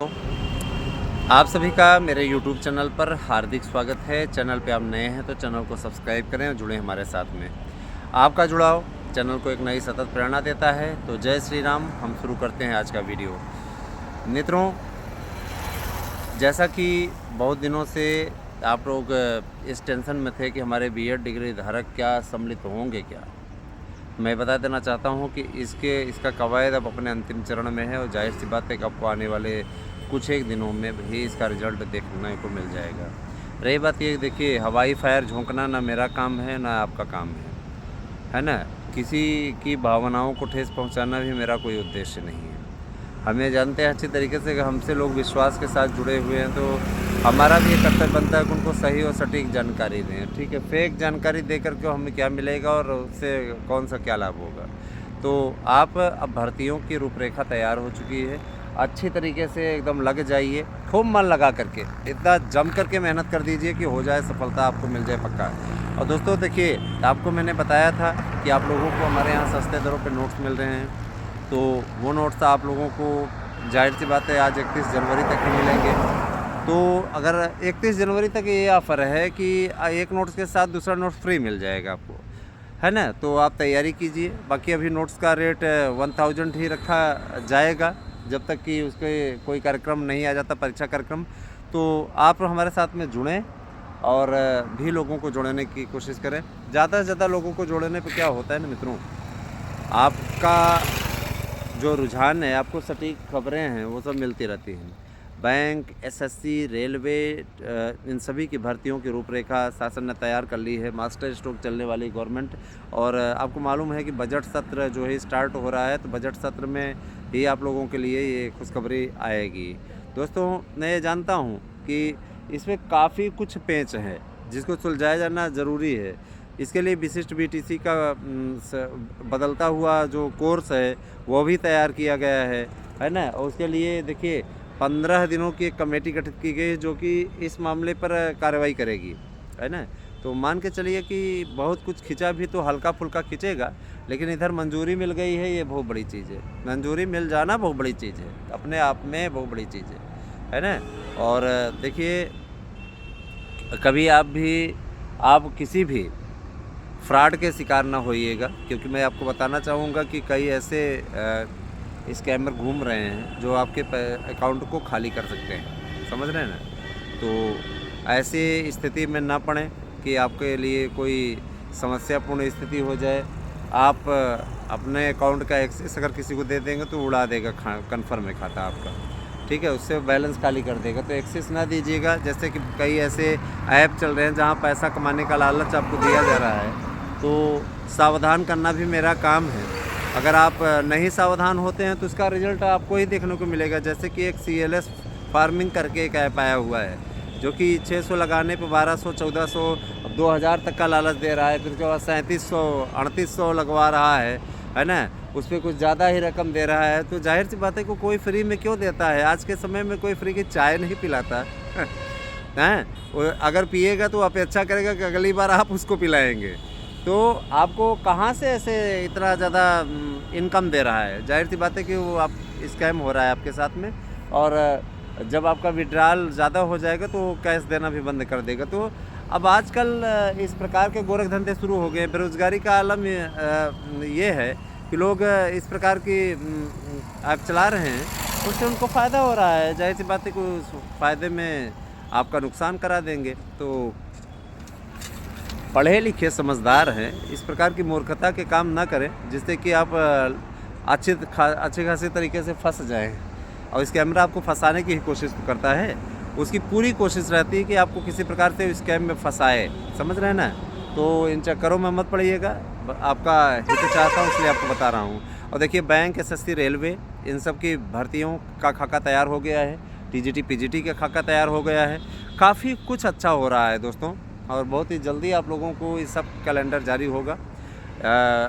तो आप सभी का मेरे YouTube चैनल पर हार्दिक स्वागत है। चैनल पे आप नए हैं तो चैनल को सब्सक्राइब करें और जुड़ें हमारे साथ में। आपका जुड़ाव चैनल को एक नई सतत प्रेरणा देता है। तो जय श्री राम। हम शुरू करते हैं आज का वीडियो। मित्रों, जैसा कि बहुत दिनों से आप लोग इस टेंशन में थे कि हमारे बीएड डिग्री धारक क्या सम्मिलित होंगे क्या, मैं बता देना चाहता हूं कि इसका कवायद अब अपने अंतिम चरण में है और जाहिर सी बात है कि आपको आने वाले कुछ एक दिनों में भी इसका रिजल्ट देखने को मिल जाएगा। रही बात ये, देखिए, हवाई फायर झोंकना ना मेरा काम है ना आपका काम है ना। किसी की भावनाओं को ठेस पहुंचाना भी मेरा कोई उद्देश्य नहीं है। हमें जानते हैं अच्छी तरीके से कि हमसे लोग विश्वास के साथ जुड़े हुए हैं, तो हमारा भी ये कर्तव्य बनता है कि उनको सही और सटीक जानकारी दें। ठीक है, फेक जानकारी दे करके हमें क्या मिलेगा और उससे कौन सा क्या लाभ होगा। तो आप अब भर्तियों की रूपरेखा तैयार हो चुकी है। अच्छी तरीके से एकदम लग जाइए, खूब मन लगा करके, इतना जम करके मेहनत कर दीजिए कि हो जाए सफलता, आपको मिल जाए पक्का। और दोस्तों देखिए, आपको मैंने बताया था कि आप लोगों को हमारे यहाँ सस्ते दरों पर नोट्स मिल रहे हैं, तो वो नोट्स आप लोगों को जाहिर सी बात है आज 31 जनवरी तक ही मिलेंगे। तो अगर 31 जनवरी तक ये ऑफ़र है कि एक नोट्स के साथ दूसरा नोट्स फ्री मिल जाएगा आपको, है ना। तो आप तैयारी कीजिए। बाकी अभी नोट्स का रेट 1000 ही रखा जाएगा जब तक कि उसके कोई कार्यक्रम नहीं आ जाता, परीक्षा कार्यक्रम। तो आप हमारे साथ में जुड़ें और भी लोगों को जोड़ने की कोशिश करें। ज़्यादा से ज़्यादा लोगों को जोड़ने पर क्या होता है ना मित्रों, आपका जो रुझान है, आपको सटीक खबरें हैं वो सब मिलती रहती हैं। बैंक, एसएससी, रेलवे, इन सभी की भर्तियों की रूपरेखा शासन ने तैयार कर ली है। मास्टर स्ट्रोक चलने वाली गवर्नमेंट। और आपको मालूम है कि बजट सत्र जो है स्टार्ट हो रहा है, तो बजट सत्र में ही आप लोगों के लिए ये खुशखबरी आएगी। दोस्तों, मैं ये जानता हूँ कि इसमें काफ़ी कुछ पेच है जिसको सुलझाया जाना ज़रूरी है। इसके लिए विशिष्ट बीटीसी का बदलता हुआ जो कोर्स है वो भी तैयार किया गया है ना। और उसके लिए देखिए 15 दिनों की एक कमेटी गठित की गई है जो कि इस मामले पर कार्रवाई करेगी, है ना। तो मान के चलिए कि बहुत कुछ खिंचा भी तो हल्का फुल्का खिंचेगा, लेकिन इधर मंजूरी मिल गई है, ये बहुत बड़ी चीज़ है। मंजूरी मिल जाना बहुत बड़ी चीज़ है, अपने आप में बहुत बड़ी चीज़ है ना। और देखिए, कभी आप किसी भी फ्रॉड के शिकार ना होइएगा, क्योंकि मैं आपको बताना चाहूँगा कि कई ऐसे स्कैमर घूम रहे हैं जो आपके अकाउंट को खाली कर सकते हैं, समझ रहे हैं ना। तो ऐसी स्थिति में ना पड़ें कि आपके लिए कोई समस्यापूर्ण स्थिति हो जाए। आप अपने अकाउंट का एक्सेस अगर किसी को दे देंगे तो उड़ा देगा कन्फर्म है खाता आपका, ठीक है, उससे बैलेंस खाली कर देगा। तो एक्सेस ना दीजिएगा। जैसे कि कई ऐसे ऐप चल रहे हैं जहां पैसा कमाने का लालच आपको दिया जा रहा है, तो सावधान करना भी मेरा काम है। अगर आप नहीं सावधान होते हैं तो इसका रिज़ल्ट आपको ही देखने को मिलेगा। जैसे कि एक CLS फार्मिंग करके एक ऐप आया हुआ है जो कि 600 लगाने पे 1200, 1400, 2000 तक का लालच दे रहा है। फिर उसके बाद 3700, 3800 लगवा रहा है ना। उस पर कुछ ज़्यादा ही रकम दे रहा है। तो जाहिर सी बात है कि कोई फ्री में क्यों देता है। आज के समय में कोई फ्री की चाय नहीं पिलाता हैं। अगर पिएगा तो अपेक्षा करेगा कि अगली बार आप उसको पिलाएंगे। तो आपको कहाँ से ऐसे इतना ज़्यादा इनकम दे रहा है। जाहिर सी बात है कि वो आप स्कैम हो रहा है आपके साथ में। और जब आपका विड्रॉल ज़्यादा हो जाएगा तो कैश देना भी बंद कर देगा। तो अब आजकल इस प्रकार के गोरख धंधे शुरू हो गए। बेरोज़गारी का आलम ये है कि लोग इस प्रकार की ऐप चला रहे हैं, उससे उनको फ़ायदा हो रहा है। जाहिर सी बात है कि उस फ़ायदे में आपका नुकसान करा देंगे। तो पढ़े लिखे समझदार हैं, इस प्रकार की मूर्खता के काम ना करें जिससे कि आप अच्छे खासे तरीके से फंस जाएं। और स्कैमर आपको फंसाने की ही कोशिश करता है। उसकी पूरी कोशिश रहती है कि आपको किसी प्रकार से स्कैम में फंसाए, समझ रहे हैं ना। तो इन चक्करों में मत पड़िएगा। आपका हित चाहता हूँ इसलिए आपको बता रहा हूँ। और देखिए, बैंक, एसएससी, रेलवे, इन सब की भर्तियों का खाका तैयार हो गया है। टीजीटी, पीजीटी का खाका तैयार हो गया है। काफ़ी कुछ अच्छा हो रहा है दोस्तों, और बहुत ही जल्दी आप लोगों को ये सब कैलेंडर जारी होगा।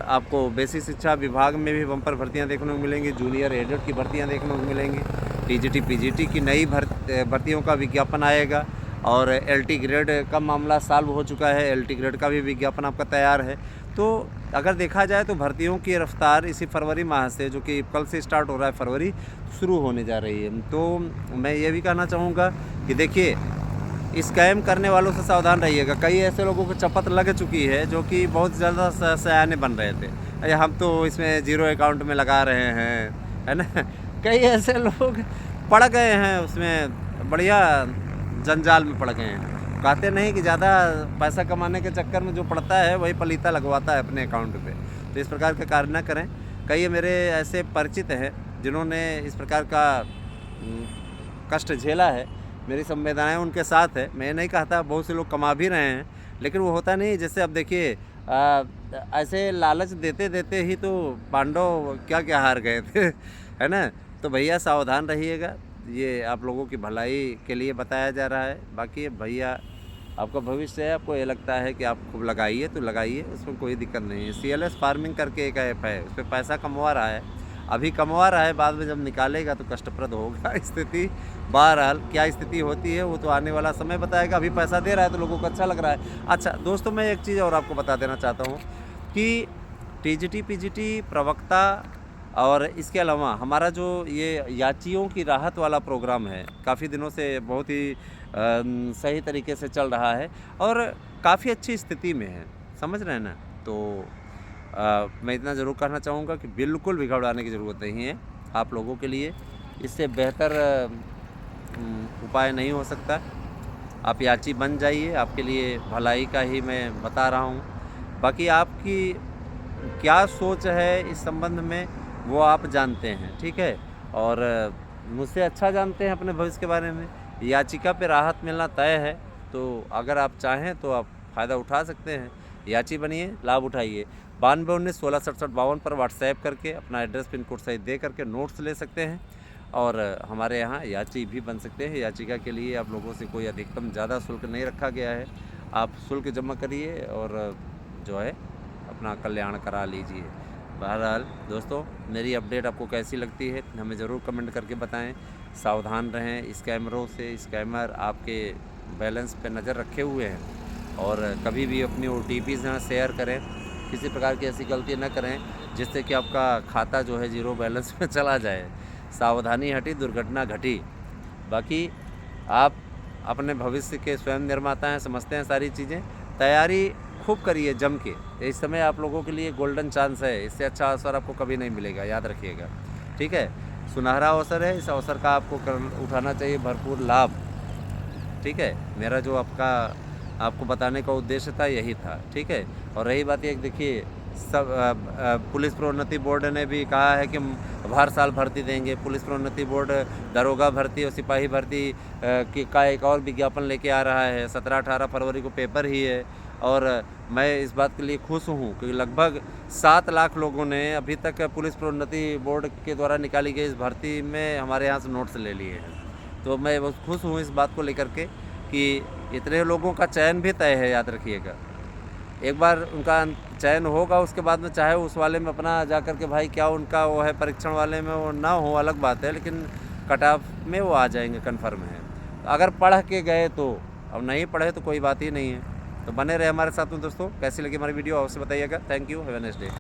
आपको बेसिक शिक्षा विभाग में भी बम्पर भर्तियां देखने को मिलेंगी। जूनियर एडेड की भर्तियां देखने को मिलेंगी। टीजीटी, पीजीटी की नई भर्तियों का विज्ञापन आएगा। और एलटी ग्रेड का मामला सॉल्व हो चुका है। एलटी ग्रेड का भी विज्ञापन आपका तैयार है। तो अगर देखा जाए तो भर्तियों की रफ्तार इसी फरवरी माह से, जो कि कल से स्टार्ट हो रहा है फरवरी, शुरू होने जा रही है। तो मैं ये भी कहना चाहूँगा कि देखिए, स्कैम करने वालों से सावधान रहिएगा। कई ऐसे लोगों को चपत लग चुकी है जो कि बहुत ज़्यादा सयाने बन रहे थे, अरे हम तो इसमें ज़ीरो अकाउंट में लगा रहे हैं, है ना। कई ऐसे लोग पड़ गए हैं उसमें, बढ़िया जंजाल में पड़ गए हैं। कहते नहीं कि ज़्यादा पैसा कमाने के चक्कर में जो पड़ता है वही पलीता लगवाता है अपने अकाउंट पे। तो इस प्रकार के कार्य न करें। कई मेरे ऐसे परिचित हैं जिन्होंने इस प्रकार का कष्ट झेला है। मेरी संवेदनाएं उनके साथ है। मैं नहीं कहता, बहुत से लोग कमा भी रहे हैं, लेकिन वो होता नहीं। जैसे अब देखिए, ऐसे लालच देते देते ही तो पांडव क्या क्या हार गए थे, है ना। तो भैया सावधान रहिएगा, ये आप लोगों की भलाई के लिए बताया जा रहा है। बाकी भैया आपका भविष्य है, आपको ये लगता है कि आप खूब लगाइए तो लगाइए, उसमें कोई दिक्कत नहीं है। CLS फार्मिंग करके एक ऐप है, उस पर पैसा कमवा रहा है, अभी कमवा रहा है, बाद में जब निकालेगा तो कष्टप्रद होगा स्थिति। बहरहाल क्या स्थिति होती है वो तो आने वाला समय बताएगा। अभी पैसा दे रहा है तो लोगों को अच्छा लग रहा है। अच्छा दोस्तों, मैं एक चीज़ और आपको बता देना चाहता हूँ कि TGT PGT प्रवक्ता और इसके अलावा हमारा जो ये याचियों की राहत वाला प्रोग्राम है, काफ़ी दिनों से बहुत ही सही तरीके से चल रहा है और काफ़ी अच्छी स्थिति में है, समझ रहे हैं ना। तो मैं इतना ज़रूर कहना चाहूँगा कि बिल्कुल भी घबराने की ज़रूरत नहीं है आप लोगों के लिए। इससे बेहतर उपाय नहीं हो सकता। आप याची बन जाइए, आपके लिए भलाई का ही मैं बता रहा हूँ। बाकी आपकी क्या सोच है इस संबंध में वो आप जानते हैं, ठीक है, और मुझसे अच्छा जानते हैं अपने भविष्य के बारे में। याचिका पे राहत मिलना तय है, तो अगर आप चाहें तो आप फ़ायदा उठा सकते हैं। याची बनिए, लाभ उठाइए। 9219166752 पर व्हाट्सएप करके अपना एड्रेस पिन कोड सहित दे करके नोट्स ले सकते हैं और हमारे यहाँ याची भी बन सकते हैं। याचिका के लिए आप लोगों से कोई अधिकतम ज़्यादा शुल्क नहीं रखा गया है, आप शुल्क जमा करिए और जो है अपना कल्याण करा लीजिए। बहरहाल दोस्तों, मेरी अपडेट आपको कैसी लगती है हमें ज़रूर कमेंट करके बताएं। सावधान रहें स्कैमरों से। स्कैमर आपके बैलेंस पे नज़र रखे हुए हैं और कभी भी अपनी OTP ना शेयर करें, किसी प्रकार की ऐसी गलती न करें जिससे कि आपका खाता जो है ज़ीरो बैलेंस में चला जाए। सावधानी हटी दुर्घटना घटी। बाकी आप अपने भविष्य के स्वयं निर्माता हैं, समझते हैं सारी चीज़ें। तैयारी खूब करिए जम के। इस समय आप लोगों के लिए गोल्डन चांस है, इससे अच्छा अवसर आपको कभी नहीं मिलेगा, याद रखिएगा, ठीक है। सुनहरा अवसर है, इस अवसर का आपको उठाना चाहिए भरपूर लाभ, ठीक है। मेरा जो आपको बताने का उद्देश्य था यही था, ठीक है। और रही बात ये, देखिए सब पुलिस प्रोन्नति बोर्ड ने भी कहा है कि हर साल भर्ती देंगे। पुलिस प्रोन्नति बोर्ड दरोगा भर्ती और सिपाही भर्ती का एक और विज्ञापन लेके आ रहा है। 17-18 फरवरी को पेपर ही है और मैं इस बात के लिए खुश हूँ कि लगभग 7 लाख लोगों ने अभी तक पुलिस प्रोन्नति बोर्ड के द्वारा निकाली गई इस भर्ती में हमारे यहाँ से नोट्स ले लिए हैं। तो मैं बहुत खुश हूँ इस बात को लेकर के कि इतने लोगों का चयन भी तय है, याद रखिएगा। एक बार उनका चयन होगा, उसके बाद में चाहे उस वाले में अपना जा कर के भाई क्या उनका वो है, परीक्षण वाले में वो ना हो अलग बात है, लेकिन कट ऑफ में वो आ जाएंगे, कन्फर्म है। अगर पढ़ के गए तो, अब नहीं पढ़े तो कोई बात ही नहीं है। तो बने रहे हमारे साथ में दोस्तों। कैसी लगी हमारी वीडियो अवश्य बताइएगा। Thank you, have a nice day.